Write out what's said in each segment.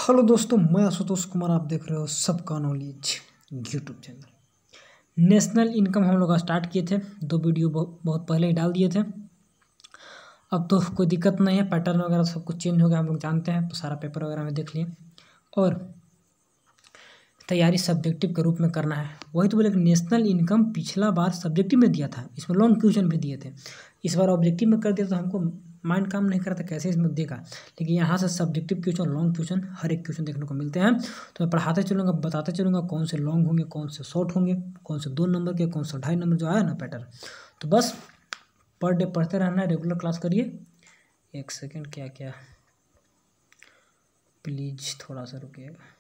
Hello दोस्तों, मैं आशुतोष कुमार। आप देख रहे हो सबका knowledge YouTube channel. National income हम लोग स्टार्ट किए थे, 2 वीडियो बहुत पहले ही डाल दिए थे। अब तो कोई दिक्कत नहीं है, पैटर्न वगैरह सब कुछ चेंज हो गया, हम लोग जानते हैं। तो सारा पेपर वगैरह में देख लिए और तैयारी सब्जेक्टिव के रूप में करना है। वही तो बोले कि नेशनल इनकम पिछला बार सब्जेक्टिव में दिया था, इसमें लॉन्ग क्वेश्चन भी दिए थे। इस बार ऑब्जेक्टिव में कर दिया तो हमको माइंड काम नहीं करता कैसे इसमें देगा। लेकिन यहाँ से सब्जेक्टिव क्वेश्चन, लॉन्ग क्वेश्चन, हर एक क्वेश्चन देखने को मिलते हैं। तो मैं पढ़ाते चलूँगा, बताते चलूँगा कौन से लॉन्ग होंगे, कौन से शॉर्ट होंगे, कौन से 2 नंबर के, कौन से 2.5 नंबर जो आया ना पैटर्न। तो बस पर डे पढ़ते रहना है, रेगुलर क्लास करिए। एक सेकेंड, क्या क्या प्लीज़ थोड़ा सा रुकिएगा।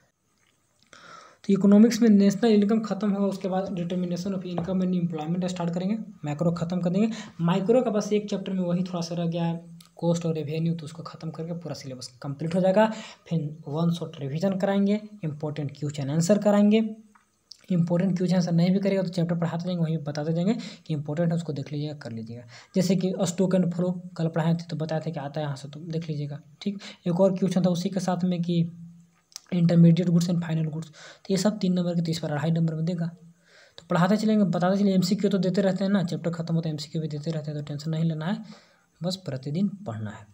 तो इकोनॉमिक्स में नेशनल इनकम खत्म होगा, उसके बाद determination of income and employment start करेंगे। मैक्रो खत्म कर देंगे। माइक्रो का बस एक चैप्टर में वही थोड़ा सा रह गया है, कॉस्ट और रेवेन्यू, तो उसको खत्म करके पूरा सिलेबस कंप्लीट हो जाएगा। फिर 1 शॉट रिवीजन कराएंगे, इंपॉर्टेंट क्वेश्चन आंसर कराएंगे। इंपॉर्टेंट क्वेश्चन आंसर नहीं भी करेगा तो चैप्टर पढ़ाते जाएंगे, वहीं बताते जाएंगे कि इंपॉर्टेंट है, उसको देख लीजिएगा, कर लीजिएगा। जैसे कि स्टॉक एंड फ्लो कल पढ़ाए थे तो बताए थे कि आता है यहाँ से, तो देख लीजिएगा। ठीक, एक और क्वेश्चन था उसी के साथ में कि intermediate goods and final goods. तो ये सब 3 नंबर के, 30 पर 2.5 नंबर में देगा। तो पढ़ाते चलेंगे, बताते चलेंगे। MCQ तो देते रहते हैं ना, चैप्टर खत्म होता है MCQ भी देते रहते हैं, तो टेंशन नहीं लेना है, बस प्रतिदिन पढ़ना है।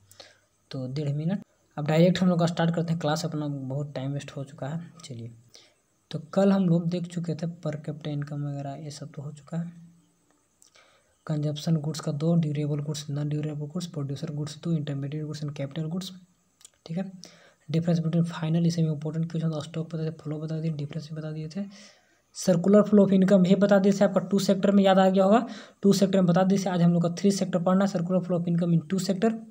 तो 1.5 मिनट। अब डायरेक्ट हम लोग स्टार्ट करते हैं क्लास, अपना बहुत टाइम वेस्ट हो चुका है। चलिए, तो कल हम लोग देख चुके थे पर कैपिटा इनकम वगैरह, ये सब तो हो चुका है। कंजप्शन गुड्स का 2, durable goods, non durable goods, producer goods 2, intermediate goods and capital goods. ठीक है, डिफरेंस बिटवीन फाइनल, इसे में इंपॉर्टेंट क्वेश्चन था। स्टॉक बता दिए, फ्लो बता दिए, डिफरेंस भी बता दिए थे। सर्कुलर फ्लो ऑफ इनकम ये बता दिए थे, आपका 2 सेक्टर में याद आ गया होगा। 2 सेक्टर में बता दिए थे। आज हम लोग का 3 सेक्टर पढ़ना है, circular flow of income in 2 sector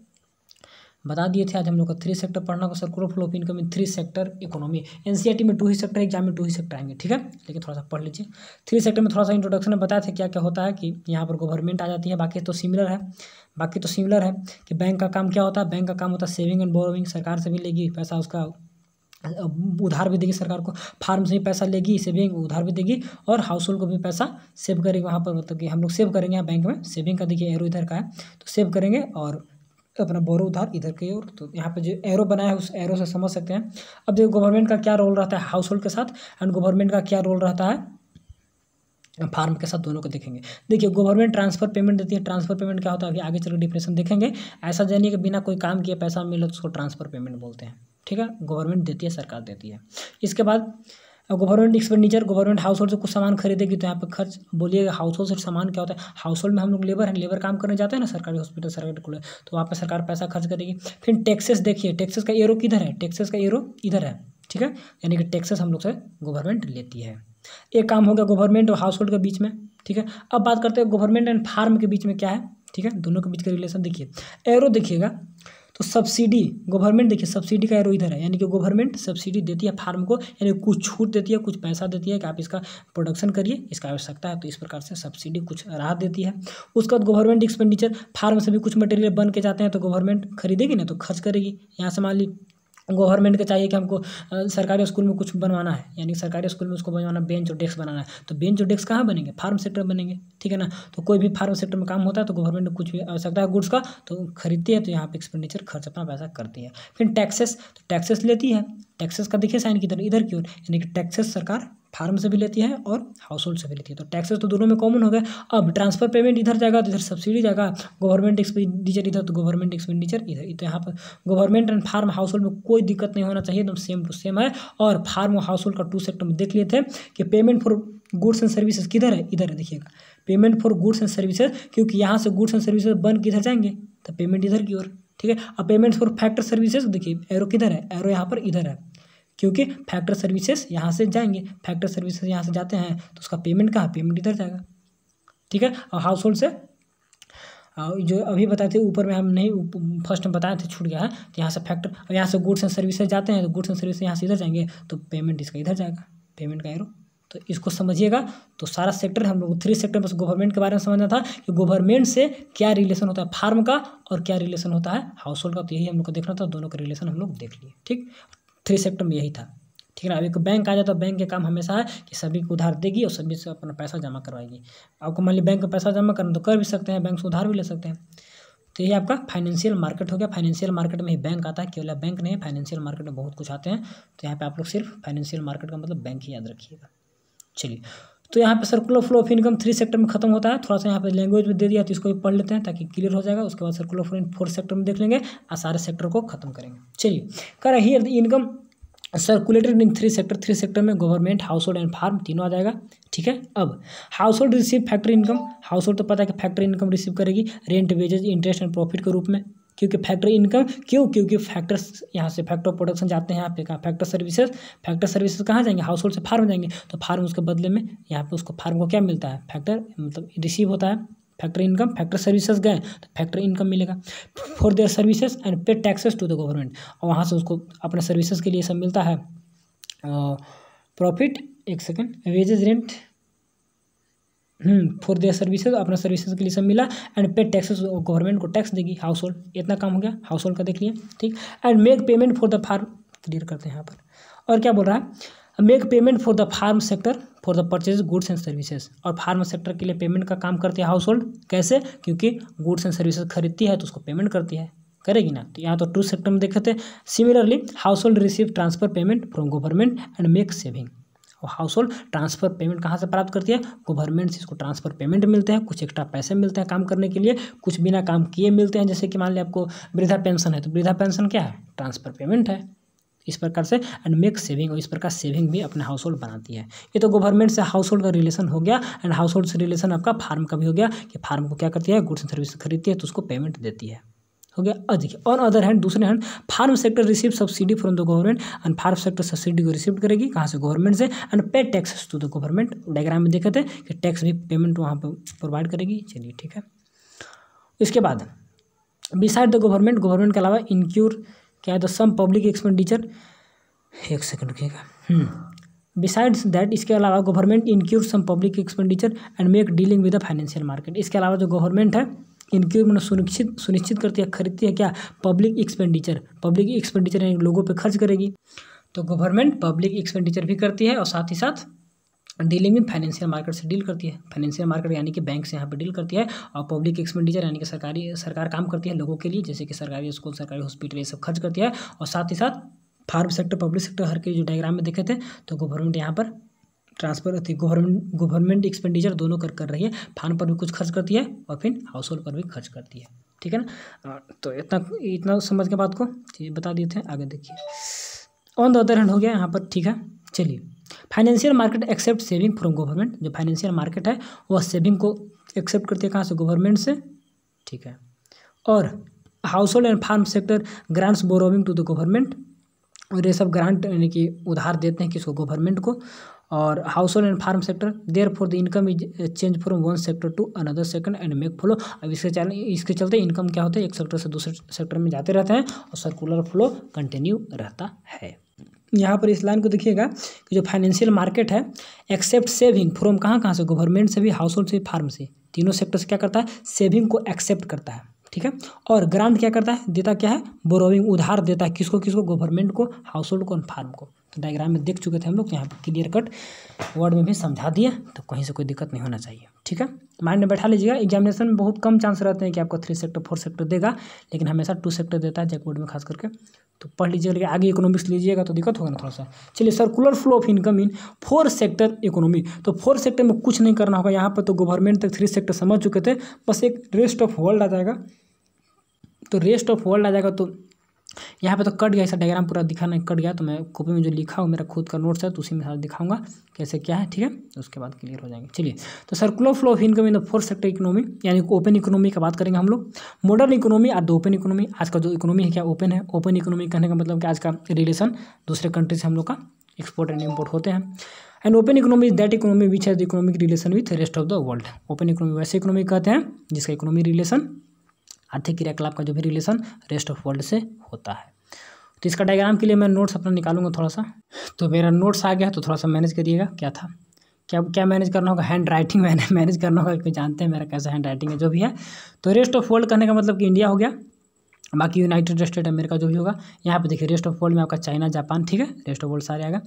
बता दिए थे। आज हम लोग का 3 सेक्टर पढ़ना को, circular flow of income in 3 sector economy. NCERT में 2 ही सेक्टर, एग्जाम में 2 ही सेक्टर आएंगे। ठीक है, लेकिन थोड़ा सा पढ़ लीजिए। 3 सेक्टर में थोड़ा सा इंट्रोडक्शन में बताया थे क्या क्या होता है, कि यहाँ पर गवर्नमेंट आ जाती है, बाकी तो सिमिलर है। कि बैंक का काम क्या होता है, बैंक का काम होता है सेविंग एंड बोरोविंग, सरकार से भी लेगी पैसा, उसका उधार भी देगी सरकार को। फार्म से भी पैसा लेगी, सेविंग उधार भी देगी, और हाउस होल्ड को भी पैसा सेव करेगी वहाँ पर। मतलब कि हम लोग सेव करेंगे यहाँ बैंक में, सेविंग का देखिए एरो इधर का है, तो सेव करेंगे, और अपना बोरो उधार इधर के ओर। तो यहाँ पे जो एरो बनाया है उस एरो से समझ सकते हैं। अब देखो गवर्नमेंट का क्या रोल रहता है हाउस होल्ड के साथ, एंड गवर्नमेंट का क्या रोल रहता है फार्म के साथ, दोनों को देखेंगे। देखिए, गवर्नमेंट ट्रांसफर पेमेंट देती है। ट्रांसफर पेमेंट क्या होता है अभी आगे चलो डिफिनेशन देखेंगे। ऐसा जानिए कि बिना कोई काम किए पैसा मिले तो उसको ट्रांसफर पेमेंट बोलते हैं। ठीक है, गवर्नमेंट देती है, सरकार देती है। इसके बाद government expenditure, government household से कुछ सामान खरीदेगी, तो यहाँ पे खर्च बोलिएगा। हाउस होल्ड से सामान क्या होता है, हाउस होल्ड में हम लोग लेबर हैं, लेबर काम करने जाते हैं ना सरकारी हॉस्पिटल, सरकारी कॉलेज, तो वहाँ पे सरकार पैसा खर्च करेगी। फिर टैक्सेस, देखिए टैक्सेस का एरो किधर है, टैक्सेस का एरो इधर है। ठीक है, यानी कि टैक्सेस हम लोग से गवर्नमेंट लेती है। एक काम हो गया गवर्नमेंट और हाउस होल्ड के बीच में। ठीक है, अब बात करते हैं गवर्नमेंट एंड फार्म के बीच में क्या है। ठीक है, दोनों के बीच का रिलेशन देखिए, एरो देखिएगा। तो सब्सिडी, गवर्नमेंट देखिए सब्सिडी का एरो इधर है, यानी कि गवर्नमेंट सब्सिडी देती है फार्म को, यानी कुछ छूट देती है, कुछ पैसा देती है कि आप इसका प्रोडक्शन करिए, इसका आवश्यकता है, तो इस प्रकार से सब्सिडी कुछ राहत देती है। उसके बाद गवर्नमेंट एक्सपेंडिचर, फार्म से भी कुछ मटेरियल बन के जाते हैं, तो गवर्नमेंट खरीदेगी ना, तो खर्च करेगी। यहाँ से मान ली गवर्नमेंट को चाहिए कि हमको सरकारी स्कूल में कुछ बनवाना है, यानी सरकारी स्कूल में उसको बनवाना, बेंच और डेस्क बनाना है, तो बेंच और डेस्क कहाँ बनेंगे, फार्म सेक्टर में बनेंगे। ठीक है ना, तो कोई भी फार्म सेक्टर में काम होता है तो गवर्नमेंट को कुछ भी आवश्यकता है गुड्स का, तो खरीदती है, तो यहाँ पे एक्सपेंडिचर खर्च अपना पैसा करती है। फिर टैक्सेस, तो टैक्सेस लेती है। टैक्सेस का देखिए साइन किधर, इधर की ओर, यानी कि टैक्सेस सरकार फार्म से भी लेती है और हाउस होल्ड से भी लेती है, तो टैक्सेस तो दोनों में कॉमन हो गए। अब ट्रांसफर पेमेंट इधर जाएगा तो इधर सब्सिडी जाएगा, गवर्नमेंट एक्सपेंडिचर इधर तो गवर्नमेंट एक्सपेंडिचर इधर। तो यहाँ पर government and farm household में कोई दिक्कत नहीं होना चाहिए, एकदम सेम टू सेम है। और फार्म और हाउस होल्ड का 2 सेक्टर में देख लिए थे कि payment for goods and services किधर है, इधर है, देखिएगा payment for goods and services, क्योंकि यहाँ से गुड्स एंड सर्विसेज बन किधर जाएंगे, तो पेमेंट इधर की ओर। ठीक है, अब पेमेंट फॉर फैक्टर सर्विसेज, देखिए एरो किधर है, एरो यहाँ पर इधर है, क्योंकि फैक्टर सर्विसेज यहाँ से जाएंगे, फैक्टर सर्विसेज यहाँ से जाते हैं, तो उसका पेमेंट कहाँ, पेमेंट इधर जाएगा। ठीक है, और हाउस होल्ड से जो अभी बताए थे ऊपर में, हम नहीं फर्स्ट में बताए थे, छूट गया है, तो यहाँ से फैक्टर, यहाँ से गुड्स एंड सर्विसेज जाते हैं, तो गुड्स एंड सर्विसेज यहाँ से इधर जाएंगे, तो पेमेंट इसका इधर जाएगा, पेमेंट का एरो। तो इसको समझिएगा। तो सारा सेक्टर हम लोग 3 सेक्टर, बस गवर्नमेंट के बारे में समझना था कि गवर्नमेंट से क्या रिलेशन होता है फार्म का, और क्या रिलेशन होता है हाउस होल्ड का, तो यही हम लोग को देखना था। दोनों का रिलेशन हम लोग देख लिए। ठीक, 3 सेक्टर में यही था। ठीक है ना, अब एक बैंक आ जाए तो बैंक के काम हमेशा है कि सभी को उधार देगी और सभी से अपना पैसा जमा करवाएगी। आपको मान ली बैंक का पैसा जमा करना तो कर भी सकते हैं, बैंक से उधार भी ले सकते हैं। तो ये आपका फाइनेंशियल मार्केट हो गया। फाइनेंशियल मार्केट में ही बैंक आता है, केवल बैंक नहीं, फाइनेंशियल मार्केट में बहुत कुछ आते हैं। तो यहाँ पे आप लोग सिर्फ फाइनेंशियल मार्केट का मतलब बैंक ही याद रखिएगा। चलिए, तो यहाँ पे circular flow of income 3 sector में खत्म होता है। थोड़ा सा यहाँ पे लैंग्वेज में दे दिया, तो इसको भी पढ़ लेते हैं ताकि क्लियर हो जाएगा। उसके बाद सर्कुलर फ्लो इन 4 सेक्टर में देख लेंगे और सारे सेक्टर को खत्म करेंगे। चलिए, कर here the income circulated in 3 sector. 3 sector में government, household and firm तीनों आ जाएगा। ठीक है, अब household receive factory income. Household तो पता है कि फैक्ट्री इनकम रिसीव करेगी rent, wages, interest and profit के रूप में। क्योंकि फैक्ट्री इनकम क्योंकि फैक्टर्स यहाँ से फैक्टर ऑफ प्रोडक्शन जाते हैं यहाँ पे कहाँ, फैक्टर सर्विसेज। फैक्टर सर्विसेज कहाँ जाएंगे, हाउस होल्ड से फार्म जाएंगे। तो फार्म उसके बदले में यहाँ पे उसको फार्म को क्या मिलता है, फैक्टर मतलब रिसीव होता है फैक्टर इनकम। फैक्टर सर्विसेज गए तो फैक्टर इनकम मिलेगा for their services and pay taxes to the government. और वहाँ से उसको अपने सर्विसेज के लिए सब मिलता है, प्रॉफिट, एक second, wages, rent for their services, अपना सर्विसेज के लिए सब मिला। एंड पे टैक्सेस, गवर्नमेंट को टैक्स देगी हाउस होल्ड। इतना काम हो गया हाउस होल्ड का, देख लिया। ठीक, and make payment for the farm, clear करते हैं यहाँ पर। और क्या बोल रहा है, make payment for the farm sector for the purchase goods and services. और फार्म सेक्टर के लिए पेमेंट का काम करती है हाउस होल्ड। कैसे, क्योंकि गुड्स एंड सर्विसेज खरीदती है तो उसको पेमेंट करती है, करेगी ना। तो यहाँ तो 2 सेक्टर में देखे थे। Similarly house hold receive transfer payment from government and make saving. और हाउस होल्ड ट्रांसफर पेमेंट कहाँ से प्राप्त करती है, गवर्नमेंट से इसको ट्रांसफर पेमेंट मिलते हैं। कुछ एक्स्ट्रा पैसे मिलते हैं काम करने के लिए, कुछ बिना काम किए मिलते हैं। जैसे कि मान लिया आपको वृद्धा पेंशन है, तो वृद्धा पेंशन क्या है, ट्रांसफर पेमेंट है। इस प्रकार से एंड मेक सेविंग, और इस प्रकार सेविंग भी अपने हाउस होल्ड बनाती है। ये तो गवर्नमेंट से हाउस होल्ड का रिलेशन हो गया। एंड हाउस होल्ड से रिलेशन आपका फार्म का भी हो गया कि फार्म को क्या करती है, गुड्स एंड सर्विस खरीदती है तो उसको पेमेंट देती है, हो गया। और देखिए, ऑन अदर हैंड, दूसरे hand farm sector receive subsidy from the government. And farm sector subsidy को रिसीव करेगी कहाँ से, गवर्नमेंट से। And pay taxes to the government. Diagram में देखे थे कि टैक्स भी पेमेंट वहाँ पर प्रोवाइड करेगी। चलिए ठीक है। इसके बाद बिसाइड द गवर्नमेंट, गवर्नमेंट के अलावा इनक्यूर क्या है, द सम पब्लिक एक्सपेंडिचर, एक सेकंड रुकिएगा। बिसाइड्स दैट, इसके अलावा government incur some public expenditure and make dealing with the financial market. इसके अलावा जो गवर्नमेंट है इनक्यूर मतलब सुनिश्चित करती है, खरीदती है क्या, पब्लिक एक्सपेंडिचर। पब्लिक एक्सपेंडिचर यानी लोगों पे खर्च करेगी। तो गवर्नमेंट पब्लिक एक्सपेंडिचर भी करती है और साथ ही साथ डीलिंग विद फाइनेंशियल मार्केट से डील करती है। फाइनेंशियल मार्केट यानी कि बैंक से यहाँ पे डील करती है। और पब्लिक एक्सपेंडिचर यानी कि सरकार काम करती है लोगों के लिए, जैसे कि सरकारी स्कूल, सरकारी हॉस्पिटल, ये सब खर्च करती है। और साथ ही साथ फार्म सेक्टर, पब्लिक सेक्टर, हर के जो डायग्राम में देखे थे, तो गवर्नमेंट यहाँ पर ट्रांसफर होती है, गवर्नमेंट एक्सपेंडिचर दोनों कर रही है। फार्म पर भी कुछ खर्च करती है और फिर हाउस होल्ड पर भी खर्च करती है। ठीक है ना। तो इतना समझ के बात को बता दिए थे। आगे देखिए, ऑन द अदर हैंड हो गया यहाँ पर। ठीक है, चलिए। Financial market accept saving from government. जो फाइनेंशियल मार्केट है वह सेविंग को एक्सेप्ट करती है कहाँ से, गवर्नमेंट से। ठीक है। और household and farm sector grants borrowing to the government. और ये सब ग्रांट यानी कि उधार देते हैं किसको, गवर्नमेंट को। और household and farm sector their for the income is change from one sector to another sector and make flow. अब इसके चलते इनकम क्या होता है, एक सेक्टर से दूसरे सेक्टर में जाते रहते हैं और सर्कुलर फ्लो कंटिन्यू रहता है। यहाँ पर इस लाइन को देखिएगा कि जो फाइनेंशियल मार्केट है एक्सेप्ट सेविंग फ्रॉम कहाँ से, गवर्नमेंट से भी, हाउस होल्ड से, फार्म से, तीनों सेक्टर से क्या करता है, सेविंग को एक्सेप्ट करता है। ठीक है। और ग्रांट क्या करता है, देता क्या है, बोरोविंग, उधार देता है किसको, गवर्नमेंट को, हाउस होल्ड को, फार्म को। तो डायग्राम में देख चुके थे हम लोग, यहाँ पे क्लियर कट वर्ड में भी समझा दिया, तो कहीं से कोई दिक्कत नहीं होना चाहिए। ठीक है, माइंड में बैठा लीजिएगा। एग्जामिनेशन में बहुत कम चांस रहते हैं कि आपको 3 सेक्टर 4 सेक्टर देगा, लेकिन हमेशा 2 सेक्टर देता है जैक बोर्ड में खास करके। तो पढ़ लीजिएगा, लेकिन आगे इकोनॉमिक्स लीजिएगा तो दिक्कत होगा ना थोड़ा सा। चलिए, circular flow of income in 4 sector economy. तो 4 सेक्टर में कुछ नहीं करना होगा। यहाँ पर तो गवर्नमेंट तक 3 सेक्टर समझ चुके थे, बस एक रेस्ट ऑफ वर्ल्ड आ जाएगा। तो रेस्ट ऑफ वर्ल्ड आ जाएगा, तो यहाँ पे तो कट गया, ऐसा डायग्राम पूरा दिखाना कट गया। तो मैं कॉपी में जो लिखा हूँ मेरा खुद का नोट्स है, तो उसी में साथ दिखाऊंगा कैसे क्या है। ठीक है, उसके बाद क्लियर हो जाएंगे। चलिए, तो circular flow of income in the 4 sector economy, यानी ओपन इकोनॉमी का बात करेंगे हम लोग। मॉडर्न इकोनॉमी और द ओपन इकोनॉमी। आज का जो इकोनॉमी है क्या, ओपन है। ओपन इकोनॉमी कहने का मतलब कि आज का रिलेशन दूसरे कंट्री से हम लोग का एक्सपोर्ट एंड इम्पोर्ट होते हैं। And open economy is that economy which has the economic relation with rest of the world. Open economy वैसे इकोनॉमी कहते हैं जिसका इकोनॉमी रिलेशन, आर्थिक क्रियाकलाप का जो भी रिलेशन रेस्ट ऑफ वर्ल्ड से होता है। तो इसका डायग्राम के लिए मैं नोट्स अपना निकालूंगा थोड़ा सा। तो मेरा नोट्स आ गया, तो थोड़ा सा मैनेज करिएगा। क्या था, क्या मैनेज करना होगा, हैंड राइटिंग मैनेज करना होगा, क्योंकि जानते हैं मेरा कैसा हैंड राइटिंग है जो भी है। तो रेस्ट ऑफ वर्ल्ड कहने का मतलब कि इंडिया हो गया, बाकी यूनाइटेड स्टेट अमेरिका जो भी होगा। यहाँ पे देखिए रेस्ट ऑफ वर्ल्ड में आपका चाइना, जापान, ठीक है, रेस्ट ऑफ वर्ल्ड सारे आएगा।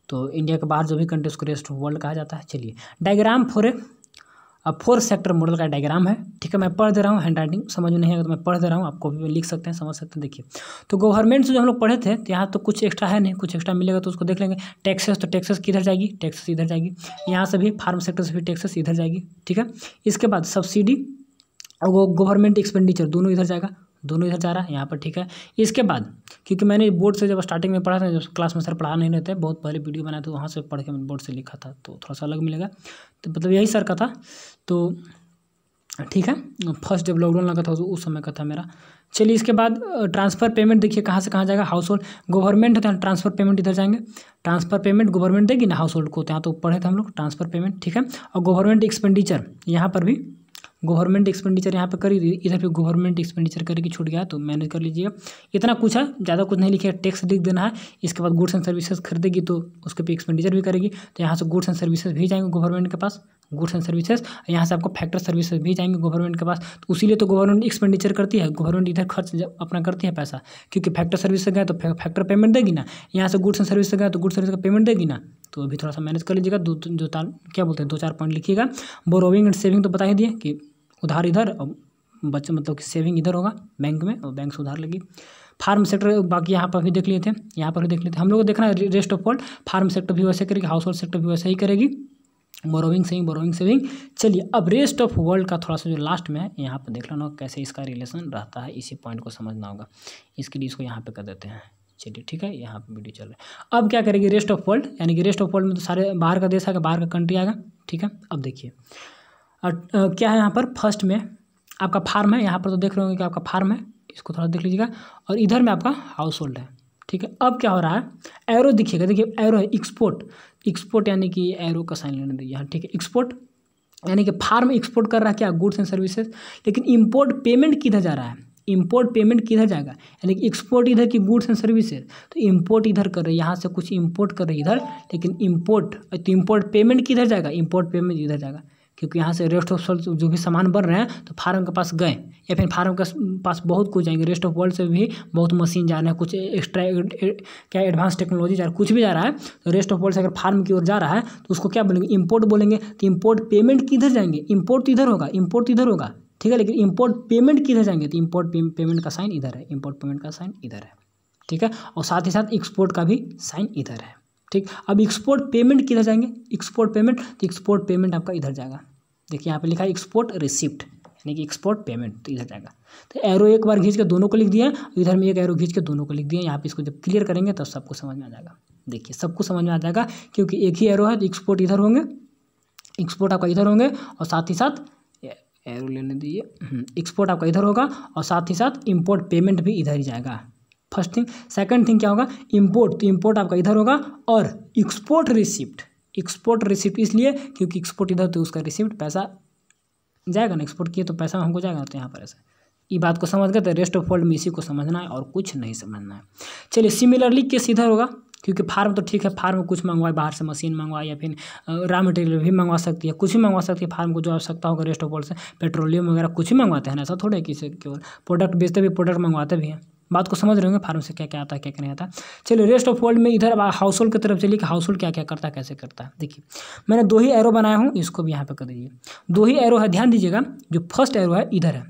तो इंडिया के बाहर जो भी कंट्री उसको रेस्ट ऑफ वर्ल्ड कहा जाता है। चलिए, डायग्राम फॉर ए अब 4 सेक्टर मॉडल का डायग्राम है, ठीक है। मैं पढ़ दे रहा हूँ, हैंड राइटिंग समझ में नहीं आएगा तो मैं पढ़ दे रहा हूँ, आप कॉपी में लिख सकते हैं, समझ सकते हैं। देखिए तो गवर्नमेंट से जो हम लोग पढ़े थे तो यहाँ तो कुछ एक्स्ट्रा है नहीं, कुछ एक्स्ट्रा मिलेगा तो उसको देख लेंगे। टैक्सेस, तो टैक्सेस किधर जाएगी, टैक्सेस इधर जाएगी। यहाँ से भी फार्म सेक्टर से भी टैक्सेस इधर जाएगी, ठीक है। इसके बाद सब्सिडी और वो गवर्नमेंट एक्सपेंडिचर दोनों इधर जाएगा, दोनों इधर जा रहा है यहाँ पर, ठीक है। इसके बाद क्योंकि मैंने बोर्ड से जब स्टार्टिंग में पढ़ा था, जब क्लास में सर पढ़ा नहीं रहते, बहुत पहले वीडियो बनाया तो वहाँ से पढ़ के मैंने बोर्ड से लिखा था, तो थोड़ा सा अलग मिलेगा, तो मतलब यही सर का था, तो ठीक है। फर्स्ट जब लॉकडाउन लगा था उस समय का था मेरा। चलिए इसके बाद ट्रांसफ़र पेमेंट देखिए कहाँ से कहाँ जाएगा, हाउस होल्ड गवर्नमेंट है तो ट्रांसफ़र पेमेंट इधर जाएंगे। ट्रांसफ़र पेमेंट गवर्नमेंट देगी ना हाउस होल्ड को, तो यहाँ तो पढ़े थे हम लोग ट्रांसफ़र पेमेंट, ठीक है। और गवर्नमेंट एक्सपेंडिचर यहाँ पर भी गवर्नमेंट एक्सपेंडिचर यहाँ पे करी, इधर पे गवर्नमेंट एक्सपेंडिचर करेगी, छूट गया तो मैनेज कर लीजिएगा। इतना कुछ है, ज़्यादा कुछ नहीं लिखिए, टैक्स लिख देना है। इसके बाद गुड्स एंड सर्विसेज खरीदेगी तो उसके पे एक्सपेंडिचर भी करेगी, तो यहाँ से गुड्स एंड सर्विसेज भी जाएंगे गवर्नमेंट के पास, गुड्स एंड सर्विसेज। यहाँ से आपको फैक्टर सर्विसेज भी जाएंगे गवर्नमेंट के पास, तो उसीलिए तो गवर्नमेंट एक्सपेंडिचर करती है, गवर्नमेंट इधर खर्च अपना करती है पैसा, क्योंकि फैक्टर सर्विस से गए तो फैक्टर पेमेंट देगी ना, यहाँ से गुड्स एंड सर्विस से गए तो गुड्स सर्विस का पेमेंट देगी ना। तो अभी थोड़ा सा मैनेज कर लीजिएगा, क्या बोलते हैं 2-4 पॉइंट लिखिएगा। बोरोविंग एंड सेविंग तो बता ही दिए कि उधार इधर और बच्चे मतलब कि सेविंग इधर होगा बैंक में, और बैंक से उधार लगी। फार्म सेक्टर बाकी यहाँ पर भी देख लिए थे, यहाँ पर भी देख लिए थे हम लोग को देखना है rest of world. Firm sector भी वैसे करेगी, हाउस होल्ड सेक्टर भी वैसे ही करेगी, बोरोविंग सेविंग। चलिए अब रेस्ट ऑफ वर्ल्ड का थोड़ा सा जो लास्ट में है यहाँ पर देख लेना कैसे इसका रिलेशन रहता है, इसी पॉइंट को समझना होगा। इसके लिए इसको यहाँ पे कर देते हैं, चलिए ठीक है। यहाँ पे वीडियो चल रहा है। अब क्या करेगी रेस्ट ऑफ वर्ल्ड, यानी कि रेस्ट ऑफ वर्ल्ड में तो सारे बाहर का देश आएगा, बाहर का कंट्री आएगा, ठीक है। अब देखिए क्या है यहाँ पर, फर्स्ट में आपका फार्म है, यहाँ पर तो देख रहे होंगे कि आपका फार्म है, इसको थोड़ा देख लीजिएगा, और इधर में आपका हाउस होल्ड है, ठीक है। अब क्या हो रहा है, एरो दिखिएगा, देखिए एरो है एक्सपोर्ट यानी कि एरो का साइन लेने दीजिए यहाँ, ठीक है। एक्सपोर्ट यानी कि फार्म एक्सपोर्ट कर रहा है क्या, गुड्स एंड सर्विसेज, लेकिन इम्पोर्ट पेमेंट किधर जा रहा है, इम्पोर्ट पेमेंट किधर जाएगा, यानी कि एक्सपोर्ट इधर की गुड्स एंड सर्विसेज, तो इम्पोर्ट इधर कर रहे हैं, यहाँ से कुछ इम्पोर्ट कर रहे हैं इधर, लेकिन इम्पोर्ट पेमेंट किधर जाएगा, इम्पोर्ट पेमेंट इधर जाएगा, क्योंकि यहाँ से रेस्ट ऑफ वर्ल्ड जो भी सामान बन रहे हैं तो फार्म के पास गए, या फिर फार्म के पास बहुत कुछ जाएंगे, रेस्ट ऑफ वर्ल्ड से भी बहुत मशीन जा रहे हैं, कुछ एक्स्ट्रा क्या एडवांस टेक्नोलॉजी जा रहा है, कुछ भी जा रहा है, तो रेस्ट ऑफ वर्ल्ड से अगर फार्म की ओर जा रहा है तो उसको क्या बोलेंगे, इम्पोर्ट बोलेंगे। तो इम्पोर्ट पेमेंट किधर जाएंगे, इम्पोर्ट इधर होगा, ठीक है, लेकिन इम्पोर्ट पेमेंट किधर जाएंगे, तो इम्पोर्ट पेमेंट का साइन इधर है, इम्पोर्ट पेमेंट का साइन इधर है, ठीक है। और साथ ही साथ एक्सपोर्ट का भी साइन इधर है, ठीक। अब एक्सपोर्ट पेमेंट किधर जाएंगे, एक्सपोर्ट पेमेंट आपका इधर जाएगा, देखिए यहाँ पे लिखा है एक्सपोर्ट रिसिप्ट, यानी कि एक्सपोर्ट पेमेंट, तो इधर जाएगा। तो एरो एक बार खींच के दोनों को लिख दिया, इधर में एक एरो खींच के दोनों को लिख दिया, यहाँ पे इसको जब क्लियर करेंगे तब सबको समझ में आ जाएगा। देखिए सबको समझ में आ जाएगा, क्योंकि एक ही एरो है तो एक्सपोर्ट इधर होंगे, एक्सपोर्ट आपका इधर होंगे, और साथ ही साथ एरो लेने दीजिए, एक्सपोर्ट आपका इधर होगा, और साथ ही साथ इम्पोर्ट पेमेंट भी इधर ही जाएगा। First thing. सेकंड थिंग क्या होगा, इम्पोर्ट, तो इम्पोर्ट आपका इधर होगा, और एक्सपोर्ट रिसिप्ट इसलिए क्योंकि एक्सपोर्ट इधर तो उसका रिसिप्ट पैसा जाएगा ना, एक्सपोर्ट किए तो पैसा हमको जाएगा, तो यहाँ पर ऐसा ये बात को समझ गए। तो रेस्ट ऑफ वर्ल्ड में इसी को समझना है और कुछ नहीं समझना है। चलिए सिमिलरली केस इधर होगा, क्योंकि फार्म तो ठीक है, फार्म कुछ मंगवाए बाहर से, मशीन मंगवाए या फिर रॉ मटेरियल भी मंगवा सकती है, कुछ भी मंगवा सकती है फार्म को जो आवश्यकता होगा रेस्ट ऑफ वर्ल्ड से, पेट्रोलियम वगैरह कुछ भी मंगवाते हैं ना, ऐसा थोड़ा है कि इसे केवल प्रोडक्ट बेचते भी, प्रोडक्ट मंगवाते भी हैं। बात को समझ रहे होंगे फार्म से क्या क्या आता है क्या क्या नहीं आता। चलिए रेस्ट ऑफ वर्ल्ड में इधर हाउस होल्ड की तरफ चलिए कि हाउस होल्ड क्या क्या करता है कैसे करता है। देखिए मैंने 2 ही एरो बनाया हूँ, इसको भी यहाँ पे कर दीजिए। 2 ही एरो है, ध्यान दीजिएगा, जो फर्स्ट एरो है इधर है,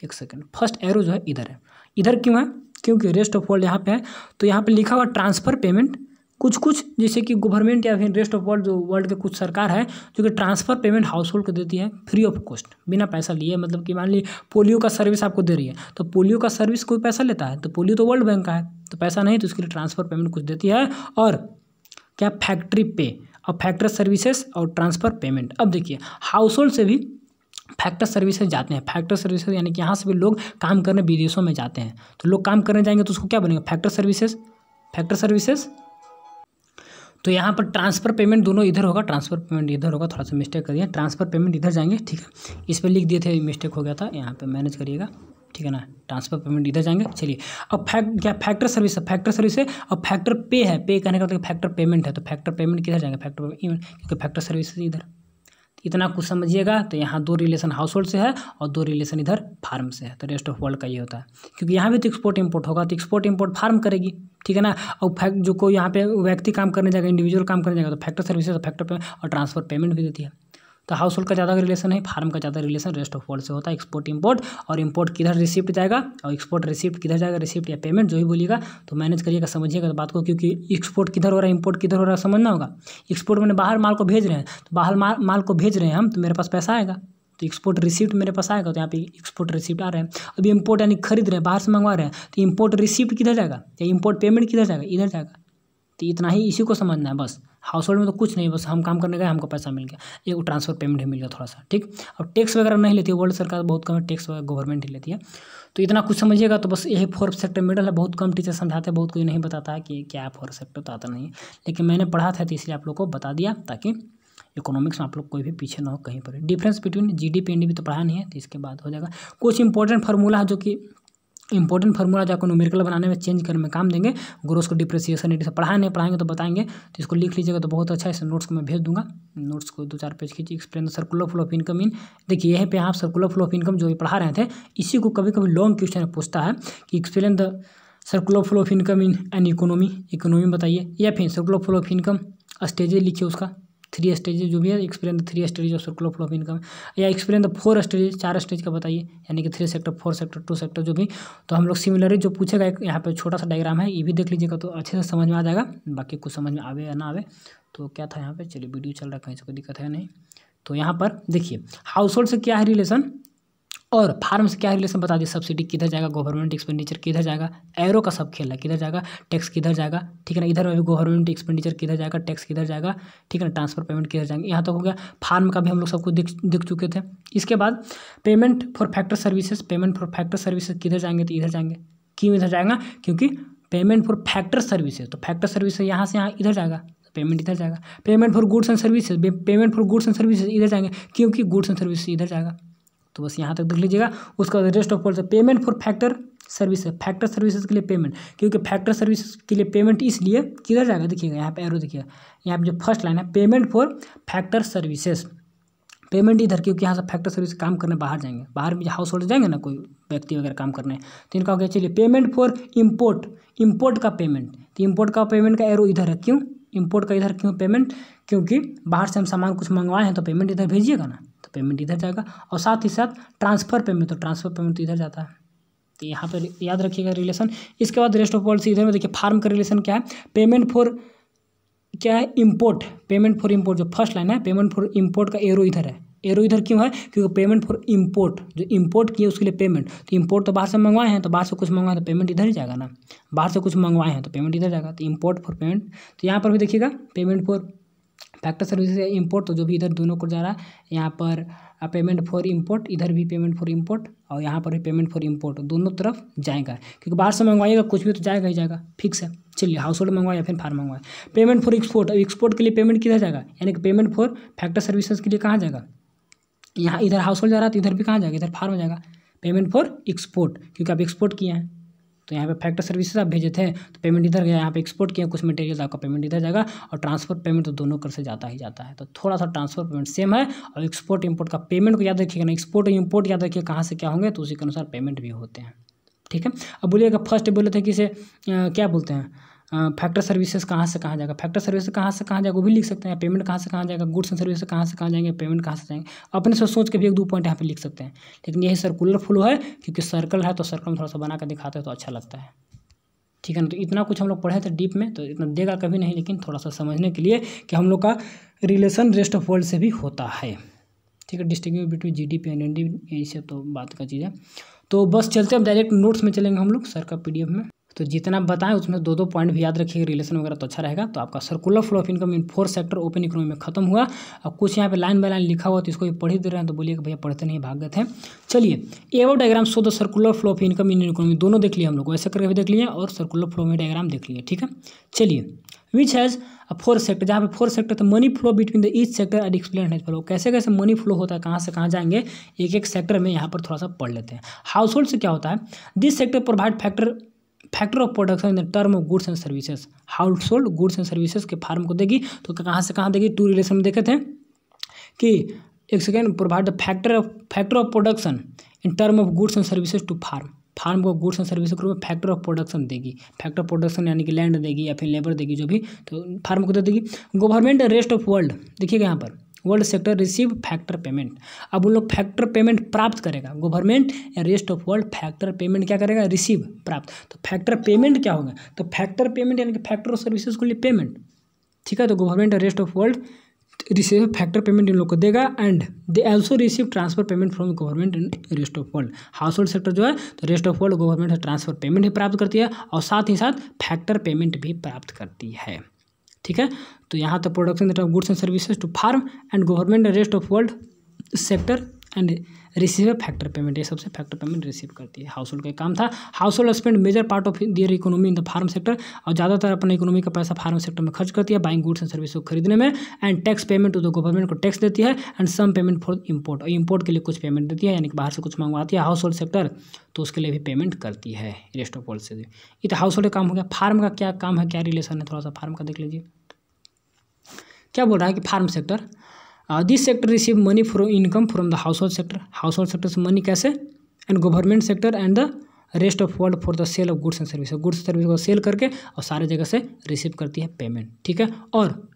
एक सेकंड, फर्स्ट एरो जो है इधर है, इधर क्यों है, क्योंकि रेस्ट ऑफ वर्ल्ड यहाँ पे है, तो यहाँ पे लिखा हुआ ट्रांसफ़र पेमेंट, कुछ जैसे कि गवर्नमेंट या फिर रेस्ट ऑफ वर्ल्ड जो वर्ल्ड के कुछ सरकार है जो कि ट्रांसफ़र पेमेंट हाउस होल्ड को देती है फ्री ऑफ कॉस्ट, बिना पैसा लिए। मतलब कि मान ली पोलियो का सर्विस आपको दे रही है, तो पोलियो का सर्विस कोई पैसा लेता है, तो पोलियो तो वर्ल्ड बैंक का है, तो पैसा नहीं, तो उसके लिए ट्रांसफ़र पेमेंट कुछ देती है। और क्या, फैक्ट्री पे, और फैक्टर सर्विसेज और ट्रांसफ़र पेमेंट। अब देखिए हाउस होल्ड से भी फैक्टर सर्विसेज जाते हैं, फैक्टर सर्विसेज यानी कि यहाँ से भी लोग काम करने विदेशों में जाते हैं, तो लोग काम करने जाएंगे तो उसको क्या बोलेंगे, फैक्टर सर्विसेज। तो यहाँ पर ट्रांसफ़र पेमेंट दोनों इधर होगा, ट्रांसफ़र पेमेंट इधर होगा, थोड़ा सा मिस्टेक कर दिया, ट्रांसफ़र पेमेंट इधर जाएंगे, ठीक है। इस पर लिख दिए थे, मिस्टेक हो गया था, यहाँ पे मैनेज करिएगा, ठीक है ना। ट्रांसफ़र पेमेंट इधर जाएंगे। चलिए अब फैक्टर सर्विस है, अब फैक्टर पे है, पे कहने का मतलब फैक्टर पेमेंट है, तो फैक्टर पेमेंट किधर जाएंगे, क्योंकि फैक्टर सर्विस इधर। इतना कुछ समझिएगा। तो यहाँ 2 रिलेशन हाउस होल्ड से है और 2 रिलेशन इधर फार्म से है, तो रेस्ट ऑफ वर्ल्ड का ये होता है। क्योंकि यहाँ भी तो एक्सपोर्ट इम्पोर्ट होगा, तो एक्सपोर्ट इम्पोर्ट फार्म करेगी, ठीक है ना। और जो कोई यहाँ पे व्यक्ति काम करने जाएगा, इंडिविजुअल काम करने जाएगा, तो फैक्टर सर्विसेज, फैक्टर पेमेंट और ट्रांसफ़र पेमेंट भी देती है। तो हाउस होल्ड का ज़्यादा रिलेशन है, फार्म का ज़्यादा रिलेशन रेस्ट ऑफ वर्ल्ड से होता है। एक्सपोर्ट इंपोर्ट, और इंपोर्ट किधर रिसिप्ट जाएगा और एक्सपोर्ट रिसिप्ट किधर जाएगा, रिसिप्ट या पेमेंट जो भी बोलिएगा तो मैनेज करिएगा, समझिएगा बात को, क्योंकि एक्सपोर्ट किधर हो रहा है इंपोर्ट किधर हो रहा है समझना होगा। एक्सपोर्ट मैंने बाहर माल को भेज रहे हैं, तो बाहर माल को भेज रहे हैं हम, तो मेरे पास पैसा आएगा, तो एक्सपोर्ट रिसिप्ट मेरे पास आएगा, तो यहाँ पे एक्सपोर्ट रिसिप्ट आ रहे हैं। अभी इंपोर्ट यानी खरीद रहे हैं, बाहर से मंगवा रहे हैं, तो इंपोर्ट रिसिप्ट किधर जाएगा या इंपोर्ट पेमेंट किधर जाएगा, इधर जाएगा। तो इतना ही इसी को समझना है बस। हाउस होल्ड में तो कुछ नहीं, बस हम काम करने गए हमको पैसा मिल गया, एक ट्रांसफर पेमेंट ही मिल गया थोड़ा सा, ठीक। अब टैक्स वगैरह नहीं लेती है वर्ल्ड सरकार, बहुत कम टैक्स वगैरह गवर्नमेंट ही लेती है। तो इतना कुछ समझिएगा, तो बस यही फोर्थ सेक्टर मिडल है। बहुत कम टीचर समझाते हैं, बहुत कोई नहीं बताता है कि क्या है फोर्थ सेक्टर, तो आता नहीं है, लेकिन मैंने पढ़ा था तो इसलिए आप लोग को बता दिया, ताकि इकोनॉमिक्स में आप लोग कोई भी पीछे ना हो कहीं पर। डिफरेंस बिटवीन जीडीपी एनडीपी तो पढ़ा नहीं है, तो इसके बाद हो जाएगा। कुछ इंपॉर्टेंट फार्मूला है जो कि इंपॉर्टेंट फार्मूला जो आपको न्यूमेरिकल बनाने में चेंज करने में काम देंगे। ग्रोस को डिप्रिसिएशन रेट से पढ़ाएंगे तो बताएंगे, तो इसको लिख लीजिएगा तो बहुत अच्छा है। इस नोट्स को मैं भेज दूंगा, नोट्स को 2-4 पेज खींचिए। Explain the circular flow of income in, देखिए यहीं पे आप सर्कुलर फ्लो ऑफ इनकम जो पढ़ा रहे थे, इसी को कभी कभी लॉन्ग क्वेश्चन पूछता है कि explain the circular flow of income in an economy बताइए, या फिर circular flow of income stages लिखिए, उसका 3 स्टेजेस जो भी है, explain the 3 stage of circular flow of income, या एक्सप्लेन द 4 स्टेजेस, 4 स्टेज का बताइए, यानी कि 3 सेक्टर 4 सेक्टर 2 सेक्टर जो भी। तो हम लोग सिमिलरली जो पूछेगा, एक यहाँ पे छोटा सा डायग्राम है, ये भी देख लीजिएगा तो अच्छे से समझ में आ जाएगा। बाकी कुछ समझ में आवे या ना आवे, तो क्या था यहाँ पे, चलिए वीडियो चल रहा है, कहीं से कोई दिक्कत है नहीं। तो यहाँ पर देखिए हाउस होल्ड से क्या है रिलेशन और फार्म से क्या रिलेशन बता दिए। सब्सिडी किधर जाएगा, गवर्नमेंट एक्सपेंडिचर किधर जाएगा, एरो का सब खेल है, किधर जाएगा, टैक्स किधर जाएगा, ठीक है ना। इधर अभी गवर्नमेंट एक्सपेंडिचर किधर जाएगा, टैक्स किधर जाएगा, ठीक है ना, ट्रांसफर पेमेंट किधर जाएंगे, यहाँ तक हो गया। फार्म का भी हम लोग सब कुछ दिख चुके थे। इसके बाद payment for factor services, payment for factor services किधर जाएंगे, तो इधर जाएंगे। क्यों इधर जाएगा, क्योंकि पेमेंट फॉर फैक्टर सर्विसेज, तो फैक्टर सर्विसेज यहाँ से यहाँ इधर जाएगा, पेमेंट इधर जाएगा। Payment for goods and services, payment for goods and services इधर जाएंगे, क्योंकि गुड्स एंड सर्विसेज इधर जाएगा। तो बस यहाँ तक देख लीजिएगा। उसका rest of world payment for factor services, factor services के लिए पेमेंट, क्योंकि फैक्टर सर्विसेज के लिए पेमेंट इसलिए किधर जाएगा, देखिएगा यहाँ पे एरो देखिएगा, यहाँ पे जो फर्स्ट लाइन है payment for factor services, payment इधर, क्योंकि यहाँ से फैक्टर सर्विस काम करने बाहर जाएंगे, बाहर में हाउस होल्ड जाएंगे ना कोई व्यक्ति वगैरह काम करने, तो इनका हो गया। चलिए पेमेंट फॉर इम्पोर्ट, इम्पोर्ट का पेमेंट, तो इम्पोर्ट का पेमेंट का एरो इधर है, क्यों इम्पोर्ट का इधर क्यों पेमेंट, क्योंकि बाहर से हम सामान कुछ मंगवाए हैं तो पेमेंट इधर भेजिएगा ना, तो पेमेंट इधर जाएगा। और साथ ही साथ ट्रांसफ़र पेमेंट, तो ट्रांसफ़र पेमेंट तो इधर जाता है, तो यहाँ पर याद रखिएगा रिलेशन। इसके बाद रेस्ट ऑफ वर्ल्ड से इधर में देखिए फार्म का रिलेशन क्या है, पेमेंट फॉर क्या है इम्पोर्ट, पेमेंट फॉर इम्पोर्ट जो फर्स्ट लाइन है, पेमेंट फॉर इम्पोर्ट का एरो इधर है, एरो इधर क्यों है, क्योंकि पेमेंट फॉर इम्पोर्ट जो इम्पोर्ट किए उसके लिए पेमेंट, तो इम्पोर्ट तो बाहर से मंगवाए हैं, तो बाहर से कुछ मंगवाए तो पेमेंट इधर ही जाएगा ना, बाहर से कुछ मंगवाए हैं तो पेमेंट इधर जाएगा, तो इम्पोर्ट फॉर पेमेंट। तो यहाँ पर भी देखिएगा पेमेंट फॉर फैक्टर सर्विसेज या इम्पोर्ट, तो जो भी इधर दोनों को जा रहा है, यहाँ पर पेमेंट फॉर इम्पोर्ट, इधर भी पेमेंट फॉर इम्पोर्ट और यहाँ पर भी पेमेंट फॉर इम्पोर्ट, दोनों तरफ जाएगा, क्योंकि बाहर से मंगवाइएगा कुछ भी तो जाएगा ही जाएगा, फिक्स है। चलिए हाउस होल्ड मंगवाए या फिर फार्म मंगवाए। पेमेंट फॉर एक्सपोर्ट, एक्सपोर्ट के लिए पेमेंट किधर जाएगा, यानी कि पेमेंट फॉर फैक्टर सर्विसेज के लिए कहाँ जाएगा, यहाँ इधर हाउस होल्ड जा रहा है तो इधर भी कहाँ जाएगा, इधर फार्म जाएगा। पेमेंट फॉर एक्सपोर्ट, क्योंकि आप एक्सपोर्ट किए हैं, तो यहाँ पे फैक्टर सर्विसेज आप भेजे थे तो पेमेंट इधर गया, यहाँ पे एक्सपोर्ट किया कुछ मटेरियल, आपका पेमेंट इधर जाएगा। और ट्रांसफर पेमेंट तो दोनों कर से जाता ही जाता है, तो थोड़ा सा ट्रांसफर पेमेंट सेम है। और एक्सपोर्ट इंपोर्ट का पेमेंट को याद रखिएगा ना, एक्सपोर्ट और इंपोर्ट याद रखिए कहाँ से क्या होंगे, तो उसी के अनुसार पेमेंट भी होते हैं, ठीक है। अब बोलिएगा फर्स्ट बोले थे कि इसे क्या बोलते हैं, फैक्टर सर्विसेज कहाँ से कहाँ जाएगा, फैक्टर सर्विस कहाँ से कहाँ जाएगा वो भी लिख सकते हैं, पेमेंट कहाँ से कहाँ जाएगा, गुड्स एंड सर्विस कहाँ से कहाँ जाएंगे, पेमेंट कहाँ से जाएंगे, अपने से सोच के भी 1-2 पॉइंट यहाँ पे लिख सकते हैं। लेकिन यही सर्कुलर फ्लो है, क्योंकि सर्कल है तो सर्कल में थोड़ा सा बना कर दिखाते हैं तो अच्छा लगता है, ठीक है ना। तो इतना कुछ हम लोग पढ़े थे डीप में, तो इतना देगा कभी नहीं, लेकिन थोड़ा सा समझने के लिए कि हम लोग का रिलेशन रेस्ट ऑफ वर्ल्ड से भी होता है, ठीक है। Distinguish between GDP and NDP, यही सब तो बात का चीज़ है। तो बस चलते अब डायरेक्ट नोट्स में चलेंगे हम लोग सर का पीडीएफ में। तो जितना बताएं उसमें 2-2 पॉइंट भी याद रखिएगा, रिलेशन वगैरह तो अच्छा रहेगा। तो आपका circular flow of income in 4 sector open economy में खत्म हुआ। अब कुछ यहाँ पे लाइन बाय लाइन लिखा हुआ तो इसको भी पढ़ ही दे रहे हैं, तो बोलिए कि भैया पढ़ते नहीं भाग गए थे। चलिए एवो diagram show the circular flow of income in economy, दोनों देख लिए हम लोग, ऐसे करके भी देख लिए और सर्कुलर फ्लो में डायग्राम देख लिए, ठीक है। चलिए विच हैज़ 4 सेक्टर, जहाँ पे 4 सेक्टर तो money flow between the each sector and explain has flow, कैसे कैसे मनी फ्लो होता है, कहाँ से कहाँ जाएंगे, एक एक सेक्टर में यहाँ पर थोड़ा सा पढ़ लेते हैं। हाउस होल्ड से क्या होता है, this sector provide factor of production in the term of goods and services, house hold goods and services के फार्म को देगी, तो कहाँ से कहाँ देगी, 2 रिलेशन में देखे थे कि एक second, provide the factor of production in term of goods and services to firm को गुड्स एंड सर्विसेज के रूप में फैक्टर ऑफ प्रोडक्शन देगी, फैक्टर ऑफ प्रोडक्शन यानी कि लैंड देगी या फिर लेबर देगी जो भी, तो फार्म को दे देगी। गवर्नमेंट रेस्ट ऑफ वर्ल्ड, देखिएगा यहाँ पर world sector receive factor payment. अब उन लोग फैक्टर पेमेंट प्राप्त करेगा, गवर्नमेंट या rest of world factor payment क्या करेगा, रिसीव प्राप्त। तो फैक्टर पेमेंट क्या होगा, तो फैक्टर पेमेंट यानी कि फैक्टर सर्विसेज के लिए पेमेंट, ठीक है। तो गवर्नमेंट या rest of world receive factor payment in लोग को देगा and they also receive transfer payment from government and rest of world. House hold sector जो है तो रेस्ट ऑफ वर्ल्ड गवर्नमेंट से ट्रांसफर पेमेंट भी प्राप्त करती है और साथ ही साथ फैक्टर पेमेंट भी प्राप्त करती है, ठीक है। तो यहाँ तक production of goods and services to firm and government and rest of world sector and receive factor payment, ये सबसे फैक्टर पेमेंट रिसीव करती है। हाउस होल्ड का काम था। Household spend major part of their economy in the farm sector, और ज़्यादातर अपने इकोनॉमी का पैसा फार्म सेक्टर में खर्च करती है बाइंग गुड्स एंड सर्विस को खरीदने में, and tax payment to the government को टैक्स देती है and some payment for import, और इम्पोर्ट के लिए कुछ पेमेंट देती है यानी कि बाहर से कुछ मंगवाती है हाउस होल्ड सेक्टर तो उसके लिए भी पेमेंट करती है रेस्ट ऑफ वर्ल्ड से। ये तो हाउस होल्ड का काम हो गया। फार्म का क्या काम है, क्या रिलेशन है, थोड़ा सा फार्म का देख लीजिए। क्या बोल रहा है कि firm sector this sector receive money from income from the household sector, household sector से मनी कैसे, and government sector and the rest of world for the sale of goods and service, goods service को sale करके और सारे जगह से receive करती है पेमेंट, ठीक है। और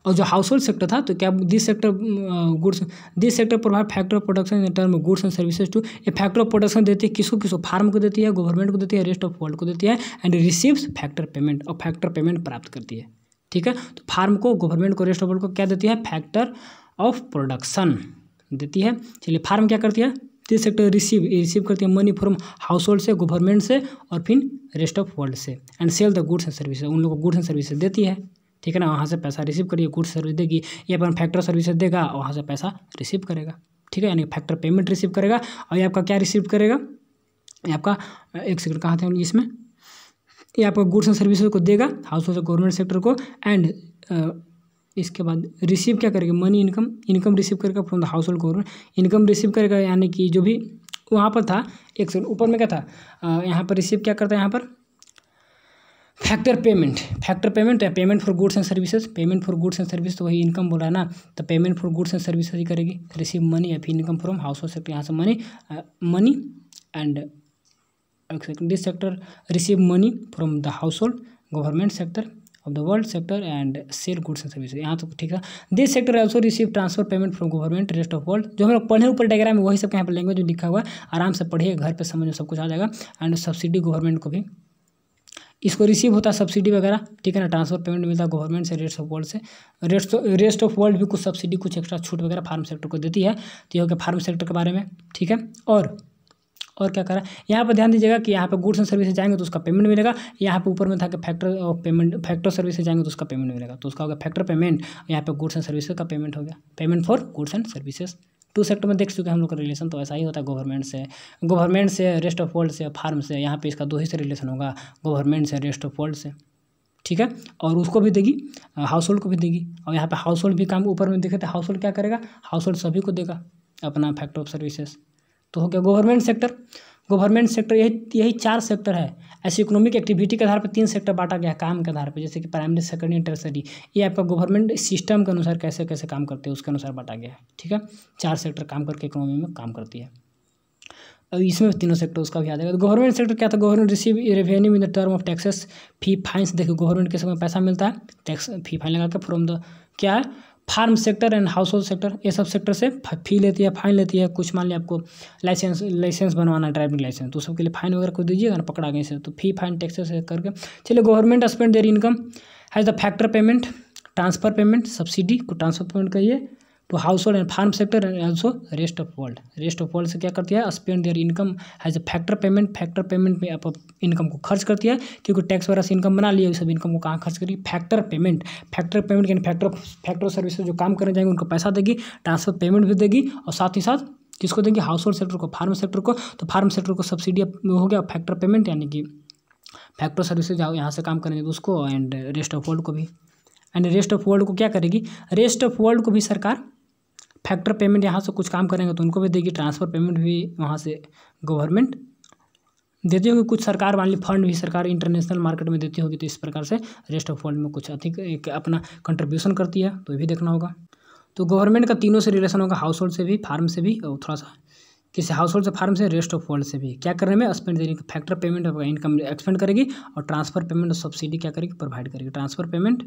जो हाउस होल्ड सेक्टर था तो क्या this sector provide factor of production in term of goods and services to, ये फैक्टर ऑफ प्रोडक्शन देती है किसको, फार्म को देती है, गवर्नमेंट को देती है, रेस्ट ऑफ वर्ल्ड को देती है एंड रिसीव्स फैक्टर पेमेंट, और फैक्टर पेमेंट प्राप्त करती है, ठीक है। तो फार्म को, गवर्नमेंट को, रेस्ट ऑफ वर्ल्ड को क्या देती है, फैक्टर ऑफ प्रोडक्शन देती है। चलिए फार्म क्या करती है, दिस सेक्टर रिसीव करती है मनी फ्रॉम हाउस होल्ड से, गवर्नमेंट से और फिर रेस्ट ऑफ वर्ल्ड से, and sale the goods and services, उन लोगों को गुड्स एंड सर्विसेज देती है, ठीक है ना। वहाँ से पैसा रिसीव करिए, गुड्स सर्विस देगी, ये अपन फैक्टर सर्विसेज देगा और वहाँ से पैसा रिसीव करेगा, ठीक है, यानी फैक्टर पेमेंट रिसीव करेगा। और ये आपका क्या रिसीव करेगा, ये आपका एक सेकंड कहाँ थे इसमें, ये आपका गुड्स एंड सर्विसेज को देगा हाउस होल्ड गवर्नमेंट सेक्टर को, एंड इसके बाद रिसीव क्या करेगा, मनी इनकम रिसीव करेगा from the household government, income receive करेगा यानी कि जो भी वहाँ पर था, एक सेकंड ऊपर में क्या था, यहाँ पर रिसीव क्या करता है, यहाँ पर फैक्टर पेमेंट है, payment for goods and services, payment for goods and service तो वही इनकम बोला है ना, तो payment for goods and services ही करेगी, रिसीव मनी या फिर income from household sector, यहाँ से money and this sector receive money from the household government sector of the world sector and sell goods and services, यहाँ तो ठीक है। This sector also receive transfer payment from government rest of world, जो हम लोग पढ़े ऊपर diagram में वही सब यहाँ पर लैंग्वेज में लिखा हुआ है, आराम से पढ़िए, घर पे समझ में सब कुछ आ जाएगा। एंड सब्सिडी गवर्नमेंट को भी इसको रिसीव होता है सब्सिडी वगैरह, ठीक है ना, ट्रांसफर पेमेंट मिलता है गवर्नमेंट से, रेस्ट ऑफ वर्ल्ड से, रेस्ट ऑफ वर्ल्ड भी कुछ सब्सिडी, कुछ एक्स्ट्रा छूट वगैरह फार्म सेक्टर को देती है। तो ये हो गया फार्म सेक्टर के बारे में, ठीक है। और क्या करा, यहाँ पर ध्यान दीजिएगा कि यहाँ पे गुड्स एंड सर्विसेज जाएंगे तो उसका पेमेंट मिलेगा, यहाँ पे ऊपर में था कि फैक्टर सर्विसेज जाएंगे तो उसका पेमेंट मिलेगा, तो उसका हो गया फैक्टर पेमेंट, यहाँ पे गुड्स एंड सर्विसेज का पेमेंट हो गया, payment for goods and services. Two sector में देख चुके हैं हम लोग का रिलेशन, तो ऐसा ही होता है गवर्नमेंट से रेस्ट ऑफ वर्ल्ड से, फार्म से, यहाँ पे इसका दो ही से रिलेशन होगा, गवर्नमेंट से रेस्ट ऑफ वर्ल्ड से, ठीक है। और उसको भी देगी, हाउस होल्ड को भी देगी, और यहाँ पे हाउस होल्ड भी काम ऊपर में देखे थे, हाउस होल्ड क्या करेगा, हाउस होल्ड सभी को देगा अपना फैक्टर ऑफ सर्विसेज। तो हो गया गवर्नमेंट सेक्टर, यही 4 सेक्टर है। ऐसी इकोनॉमिक एक्टिविटी के आधार पर 3 सेक्टर बांटा गया है काम के आधार पर, जैसे कि प्राइमरी, सेकेंडरी, टर्सरी, ये आपका गवर्नमेंट सिस्टम के अनुसार कैसे कैसे काम करते हैं उसके अनुसार बांटा गया है, ठीक है। 4 सेक्टर काम करके इकोनॉमी में काम करती है, और इसमें तीनों सेक्टर उसका भी आ जाएगा। तो गवर्नमेंट सेक्टर क्या था, government receive revenue in the term of taxes, fee, fines, देखिए गवर्नमेंट के समय पैसा मिलता है, टैक्स, फी, फाइन लगा के फ्रॉम द क्या है, firm sector and household sector, ये सब सेक्टर से फी लेती है, फाइन लेती है। कुछ मान लिया आपको लाइसेंस बनवाना है, ड्राइविंग लाइसेंस, तो सबके लिए फाइन वगैरह को दीजिएगा ना, पकड़ा गए से, तो फी, फाइन, टैक्सेस करके। चलिए government spend their income as the factor payment, transfer payment, subsidy को ट्रांसफर पेमेंट करिए to household and farm sector and also rest of world से क्या करती है, spend their income as a factor payment में आप income को खर्च करती है, क्योंकि टैक्स वगैरह से इनकम बना लिया, सब इनकम को कहाँ खर्च करिए, फैक्टर पेमेंट यानी फैक्टर सर्विसेज जो काम करने जाएंगे उनको पैसा देगी, ट्रांसफर पेमेंट भी देगी, और साथ ही साथ किसको देंगे, हाउस होल्ड सेक्टर को, फार्म सेक्टर को। तो फार्म सेक्टर को सब्सिडी हो गया, फैक्टर पेमेंट यानी कि फैक्टर सर्विसेज यहाँ से काम करेंगे तो उसको, एंड रेस्ट ऑफ वर्ल्ड को भी, एंड रेस्ट ऑफ वर्ल्ड को क्या करेगी, रेस्ट ऑफ वर्ल्ड को भी सरकार फैक्टर पेमेंट यहाँ से कुछ काम करेंगे तो उनको भी देगी, ट्रांसफर पेमेंट भी वहाँ से गवर्नमेंट देती होगी, कुछ सरकार वाली फंड भी सरकार इंटरनेशनल मार्केट में देती होगी, तो इस प्रकार से रेस्ट ऑफ वर्ल्ड में कुछ अधिक एक अपना कंट्रीब्यूशन करती है, तो ये भी देखना होगा। तो गवर्नमेंट का तीनों से रिलेशन होगा, हाउस होल्ड से भी, फार्म से भी, और थोड़ा सा किसी हाउस होल्ड से, फार्म से, रेस्ट ऑफ वर्ल्ड से भी। क्या करने में, स्पेंड देने का, फैक्टर पेमेंट इनकम एक्सपेंड करेगी, और ट्रांसफर पेमेंट और सब्सिडी क्या करेगी, प्रोवाइड करेगी। ट्रांसफर पेमेंट,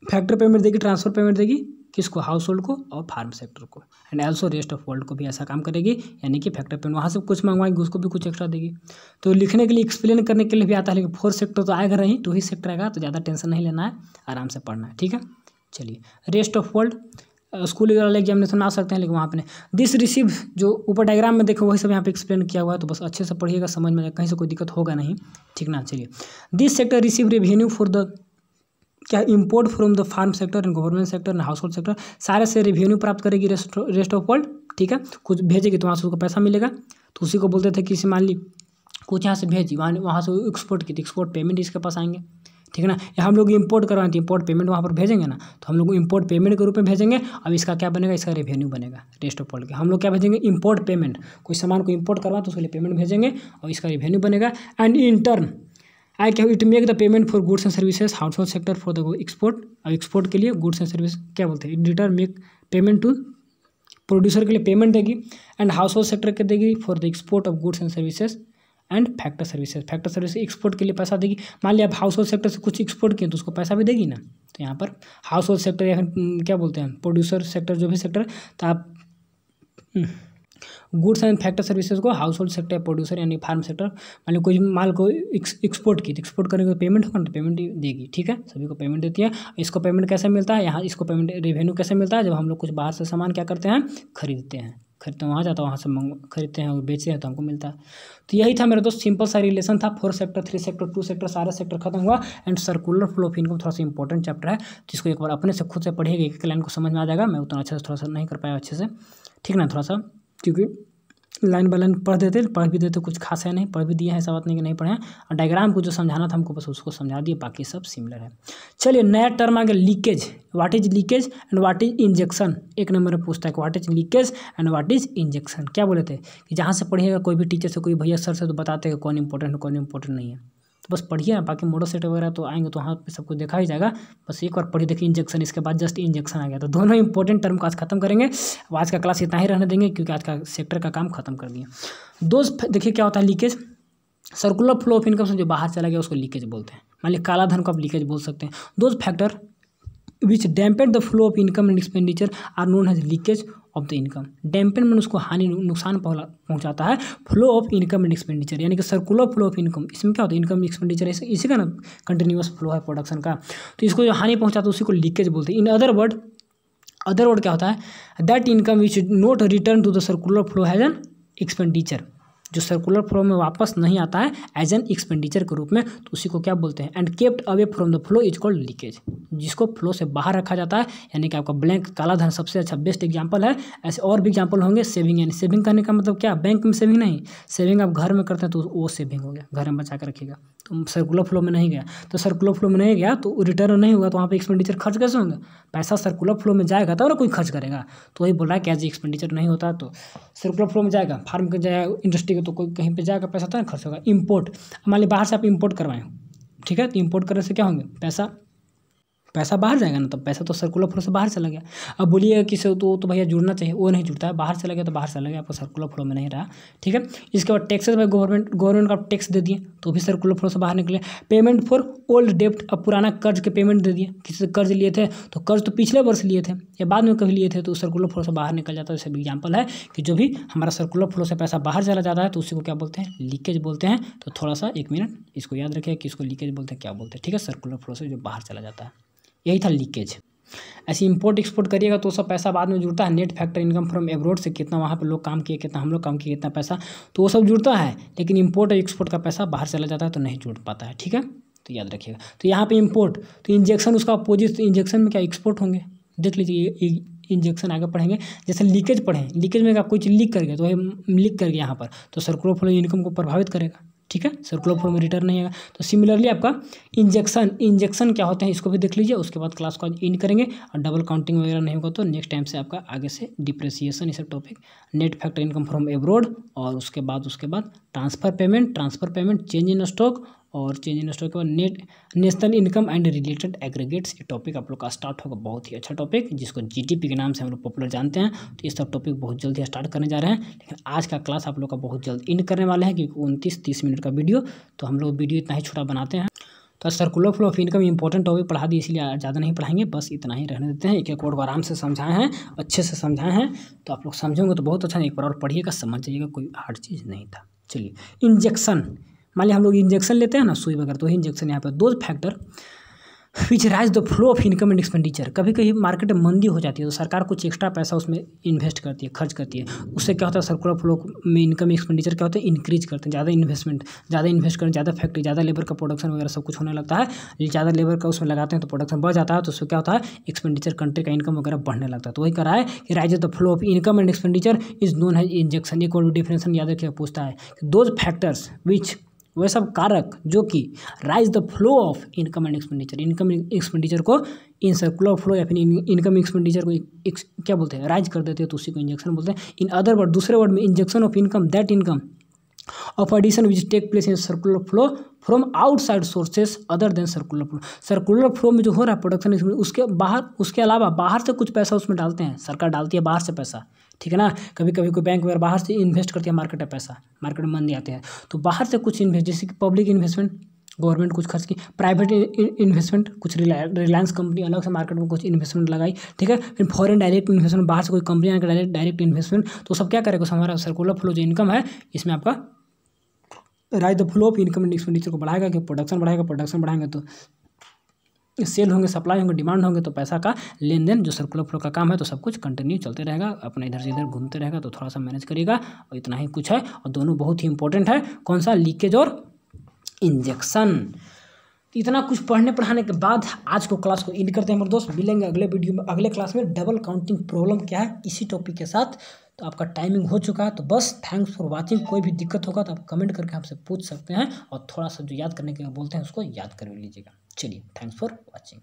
फैक्टर पेमेंट देगी, ट्रांसफर पेमेंट देगी, किसको, हाउस होल्ड को और फार्म सेक्टर को, and also rest of world को भी ऐसा काम करेगी, यानी कि फैक्टर पेमेंट वहाँ से कुछ मंगवाएगी उसको भी कुछ एक्स्ट्रा देगी। तो लिखने के लिए एक्सप्लेन करने के लिए भी आता है, लेकिन 4 सेक्टर तो आएगा नहीं, 2 ही सेक्टर आएगा, तो ज़्यादा टेंशन नहीं लेना है, आराम से पढ़ना है, ठीक है। चलिए रेस्ट ऑफ वर्ल्ड स्कूल वाले एग्जामिनेशन में आ सकते हैं, लेकिन वहाँ पे नहीं। दिस रिसीव जो ऊपर डायग्राम में देखो वही सब यहाँ पे एक्सप्लेन किया हुआ है, तो बस अच्छे से पढ़िएगा, समझ में कहीं से कोई दिक्कत होगा नहीं, ठीक ना। चलिए this sector receive revenue for the क्या import from the farm sector and government sector and household sector, सारे से रेवेन्यू प्राप्त करेगी रेस्ट ऑफ वर्ल्ड, ठीक है। कुछ भेजेगी तो वहाँ से उसको पैसा मिलेगा, तो उसी को बोलते थे कि मान ली कुछ यहाँ से भेजी, वहाँ से एक्सपोर्ट की, तो एक्सपोर्ट पेमेंट इसके पास आएंगे, ठीक है ना। या हम लोग इंपोर्ट करवाएं तो इंपोर्ट पेमेंट वहाँ पर भेजेंगे ना, तो हम लोग इंपोर्ट पेमेंट के रूप में भेजेंगे। अब इसका क्या बनेगा, इसका रेवेन्यू बनेगा रेस्ट ऑफ वर्ल्ड के। हम लोग क्या भेजेंगे, इंपोर्ट पेमेंट, कोई सामान को इंपोर्ट करवा तो उसके लिए पेमेंट भेजेंगे और इसका रेवेन्यू बनेगा। एंड इन टर्न आई क्या it make the payment for goods and services household sector for the export. अब एक्सपोर्ट के लिए गुड्स एंड सर्विस क्या बोलते हैं, in return make payment to producer के लिए पेमेंट देगी, एंड हाउस होल्ड सेक्टर के देगी for the export of goods and services and factor services. Factor service export के लिए पैसा देगी। मान लिया आप हाउस होल्ड सेक्टर से कुछ एक्सपोर्ट किए तो उसको पैसा भी देगी ना, तो यहाँ पर हाउस होल्ड सेक्टर या फिर क्या बोलते हैं प्रोड्यूसर सेक्टर, जो भी सेक्टर, तो आप गुड्स एंड फैक्टर सर्विसेज को हाउस होल्ड सेक्टर, प्रोड्यूसर यानी फार्म सेक्टर, मान लो कोई माल को एक्सपोर्ट की, तो एक्सपोर्ट करने का पेमेंट होगा तो पेमेंट देगी, ठीक है, सभी को पेमेंट देती है। इसको पेमेंट कैसे मिलता है, यहाँ इसको पेमेंट रेवेन्यू कैसे मिलता है, जब हम लोग कुछ बाहर से सामान क्या करते हैं, खरीदते हैं वहाँ जाता है, वहाँ से खरीदते हैं और बेचते हैं तो हमको मिलता है। तो यही था मेरे दोस्त, सिंपल सा रिलेशन था। 4 सेक्टर, 3 सेक्टर, 2 सेक्टर, सारा सेक्टर खत्म हुआ। And circular flow of income थोड़ा सा इंपॉर्टेंट चैप्टर है, जिसको एक बार अपने से खुद से पढ़िएगा, एक लाइन को समझ में आ जाएगा। मैं उतना अच्छे से थोड़ा सा नहीं कर पाया अच्छे से, ठीक ना, थोड़ा सा, क्योंकि लाइन बाय लाइन पढ़ भी देते, कुछ खास है नहीं, पढ़ भी दिए हैं, ऐसा बात नहीं कि नहीं पढ़े हैं। और डायग्राम को जो समझाना था हमको बस उसको समझा दिए, बाकी सब सिमिलर है। चलिए नया टर्म आ गया leakage. What is leakage and what is injection, एक नंबर में पूछता है कि what is leakage and what is injection. क्या बोले थे कि जहाँ से पढ़िएगा कोई भी टीचर से, कोई भैया सर से, तो बताते हैं कौन इंपॉर्टेंट है कौन इंपॉर्टेंट नहीं है, तो बस पढ़िए ना। बाकी मॉडल सेट वगैरह तो आएंगे तो वहाँ पे सब कुछ देखा ही जाएगा, बस एक बार पढ़िए। देखिए इंजेक्शन, इसके बाद जस्ट इंजेक्शन आ गया, तो दोनों इंपॉर्टेंट टर्म को आज खत्म करेंगे। आज का क्लास इतना ही रहने देंगे, क्योंकि आज का सेक्टर का काम खत्म कर दिए दोस्त। देखिए क्या होता है leakage, circular flow of income से जो बाहर चला गया उसको लीकेज बोलते हैं। मान लिए काला धन को आप लीकेज बोल सकते हैं। दोस्त factor which dampen the flow of income and expenditure are known as leakage of the income. Dampen में उसको हानि, नुकसान पहुंचाता है flow of income and expenditure, यानी कि सर्कुलर फ्लो ऑफ इनकम। इसमें क्या होता है, इनकम एक्सपेंडिचर इसी का ना कंटिन्यूअस फ्लो है प्रोडक्शन का, तो इसको जो हानि पहुंचाता है उसी को लीकेज बोलते हैं। इन अदर वर्ड क्या होता है, that income which not return to the circular flow as an expenditure, जो सर्कुलर फ्लो में वापस नहीं आता है एज एन एक्सपेंडिचर के रूप में, तो उसी को क्या बोलते हैं। And kept away from the flow is called leakage, जिसको फ्लो से बाहर रखा जाता है, यानी कि आपका ब्लैंक काला धन सबसे अच्छा बेस्ट एग्जांपल है। ऐसे और भी एग्जांपल होंगे। सेविंग, यानी सेविंग करने का मतलब क्या, बैंक में सेविंग नहीं, सेविंग आप घर में करते हैं तो वो सेविंग हो गया, घर में बचा कर रखिएगा, तो सर्कुलर फ्लो में नहीं गया। तो सर्कुलर फ्लो में नहीं गया तो रिटर्न नहीं हुआ, तो वहाँ पे एक्सपेंडिचर खर्च कैसे होंगे, पैसा सर्कुलर फ्लो में जाएगा तब ना कोई खर्च करेगा, तो वही बोल रहा है कि एज एक्सपेंडिचर नहीं होता तो सर्कुलर फ्लो में जाएगा, फार्म के जाएगा, इंडस्ट्री के तो कोई कहीं पे जाएगा पैसा तो खर्च होगा। इंपोर्ट, मान लीजिए बाहर से आप इंपोर्ट करवाएं, ठीक है, तो इंपोर्ट करने से क्या होंगे, पैसा बाहर जाएगा ना, तो पैसा तो सर्कुलर फ्लो से बाहर चला गया। अब बोलिएगा कि तो भैया जुड़ना चाहिए, वो नहीं जुड़ता है, बाहर चला गया तो बाहर चला गया, आपको सर्कुलर फ्लो में नहीं रहा, ठीक है। इसके बाद टैक्सेस भाई गवर्नमेंट का टैक्स दे दिए तो भी सर्कुलर फ्लो से बाहर निकले। पेमेंट फॉर ओल्ड डेप्ट, अब पुराना कर्ज के पेमेंट दे दिए, किसी से कर्ज लिए थे तो कर्ज तो पिछले वर्ष लिए थे या बाद में कभी लिए थे, तो सर्कुलर फ्लो से बाहर निकल जाता है। जैसे एग्जाम्पल है कि जो भी हमारा सर्कुलर फ्लो से पैसा बाहर चला जाता है तो उसी को क्या बोलते हैं, लीकेज बोलते हैं। तो थोड़ा सा 1 मिनट इसको याद रखिए कि इसको लीकेज बोलते हैं, क्या बोलते हैं, ठीक है, सर्कुलर फ्लो से जो बाहर चला जाता है, यही था लीकेज। ऐसे इंपोर्ट एक्सपोर्ट करिएगा तो सब पैसा बाद में जुड़ता है। Net factor income from abroad से कितना वहाँ पे लोग काम किए, कितना हम लोग काम किए, कितना पैसा, तो वो सब जुड़ता है। लेकिन इंपोर्ट और एक्सपोर्ट का पैसा बाहर चला जाता है तो नहीं जुड़ पाता है, ठीक है, तो याद रखिएगा। तो यहाँ पे इंपोर्ट, तो इंजेक्शन उसका अपोजिट, तो इंजेक्शन में क्या एक्सपोर्ट होंगे, देख लीजिए इंजेक्शन आगे पढ़ेंगे। जैसे लीकेज पढ़ें, लीकेज में कोई चीज़ लीक कर गया तो वही लीक कर गया यहाँ पर, तो सर्कुलर फ्लो इनकम को प्रभावित करेगा, ठीक है, सर्कुलर फ्लो में रिटर्न नहीं आएगा। तो सिमिलरली आपका इंजेक्शन क्या होते हैं इसको भी देख लीजिए, उसके बाद क्लास को इन करेंगे। और डबल काउंटिंग वगैरह नहीं होगा तो नेक्स्ट टाइम से आपका आगे से डिप्रेसिएशन इस topic, net factor income from abroad, और उसके बाद transfer payment, change in stock, और चेंज इन स्टॉक के बाद national income and related aggregates, ये टॉपिक आप लोग का स्टार्ट होगा। बहुत ही अच्छा टॉपिक जिसको जीडीपी के नाम से हम लोग पॉपुलर जानते हैं। तो ये सब टॉपिक बहुत जल्दी स्टार्ट करने जा रहे हैं, लेकिन आज का क्लास आप लोग का बहुत जल्द इन करने वाले हैं, क्योंकि 29-30 मिनट का वीडियो, तो हम लोग वीडियो इतना ही छोटा बनाते हैं। तो बस circular flow of income important topic पढ़ा दी, इसलिए ज़्यादा नहीं पढ़ाएंगे, बस इतना ही रहने देते हैं। एक एक वर्ड को आराम से समझाए हैं, अच्छे से समझाए हैं, तो आप लोग समझेंगे तो बहुत अच्छा, एक बार और पढ़िएगा, समझ जाइएगा, कोई हार्ड चीज़ नहीं था। चलिए, इंजेक्शन, मान लिया हम लोग इंजेक्शन लेते हैं ना, सुई वगैरह, तो इंजेक्शन यहाँ पर दो factor which rise the flow of income and expenditure. कभी कभी मार्केट में मंदी हो जाती है तो सरकार कुछ एक्स्ट्रा पैसा उसमें इन्वेस्ट करती है, खर्च करती है, उससे क्या होता है सर्कुलर फ्लो में इनकम एक्सपेंडिचर क्या होता है, इंक्रीज करते हैं, ज़्यादा इन्वेस्ट करें, ज़्यादा फैक्ट्री, ज़्यादा लेबर का प्रोडक्शन वगैरह सब कुछ होने लगता है, ज़्यादा लेबर का उसमें लगाते हैं तो प्रोडक्शन बढ़ जाता है, तो उससे क्या होता है एक्सपेंडिचर, कंट्री का इनकम वगैरह बढ़ने लगता है। तो वही करा है कि rise the flow of income and expenditure is known as injection. एक और डिफिनेशन याद रखिए, पूछता है दोज फैक्टर्स विच, वह सब कारक जो कि rise the flow of income and expenditure, income expenditure को इन सर्कुलर फ्लो या फिर इनकम एक्सपेंडिचर को क्या बोलते हैं, राइज कर देते हैं, तो उसी को इंजेक्शन बोलते हैं। इन अदर वर्ड, दूसरे वर्ड में, injection of income, that income of addition which take place in circular flow from outside sources other than circular flow. Circular flow में जो हो रहा है प्रोडक्शन, उसके बाहर, उसके अलावा बाहर से कुछ पैसा उसमें डालते हैं, सरकार डालती है बाहर से पैसा, ठीक है ना। कभी कभी कोई बैंक वगैरह बाहर से इन्वेस्ट करती है मार्केट में पैसा, मार्केट में मंदी आते हैं तो बाहर से कुछ इन्वेस्ट, जैसे कि पब्लिक इन्वेस्टमेंट, गवर्नमेंट कुछ खर्च की, प्राइवेट इन्वेस्टमेंट, कुछ रिलायंस कंपनी अलग से मार्केट में कुछ इन्वेस्टमेंट लगाई, ठीक है। फिर फॉरेन डायरेक्ट इन्वेस्टमेंट, बाहर से कोई कंपनी आकर डायरेक्ट इन्वेस्टमेंट, तो सब क्या करेगा, हमारा सर्कुलर फ्लो जो इनकम है इसमें आपका rise the flow of income and expenditure को बढ़ाएगा, कि प्रोडक्शन बढ़ाएगा, प्रोडक्शन बढ़ाएंगे तो सेल होंगे, सप्लाई होंगे, डिमांड होंगे, तो पैसा का लेन देन जो सर्कुलर फ्लो का काम है, तो सब कुछ कंटिन्यू चलते रहेगा, अपना इधर से इधर घूमते रहेगा, तो थोड़ा सा मैनेज करिएगा। और इतना ही कुछ है, और दोनों बहुत ही इंपॉर्टेंट है, कौन सा, लीकेज और इंजेक्शन। इतना कुछ पढ़ने पढ़ाने के बाद आज को क्लास को एंड करते हैं मेरे दोस्त। मिलेंगे अगले वीडियो में, अगले क्लास में डबल काउंटिंग प्रॉब्लम क्या है इसी टॉपिक के साथ। तो आपका टाइमिंग हो चुका है, तो बस थैंक्स फॉर वाचिंग। कोई भी दिक्कत होगा तो आप कमेंट करके हमसे पूछ सकते हैं, और थोड़ा सा जो याद करने के बोलते हैं उसको याद कर लीजिएगा। चलिए, थैंक्स फॉर वाचिंग।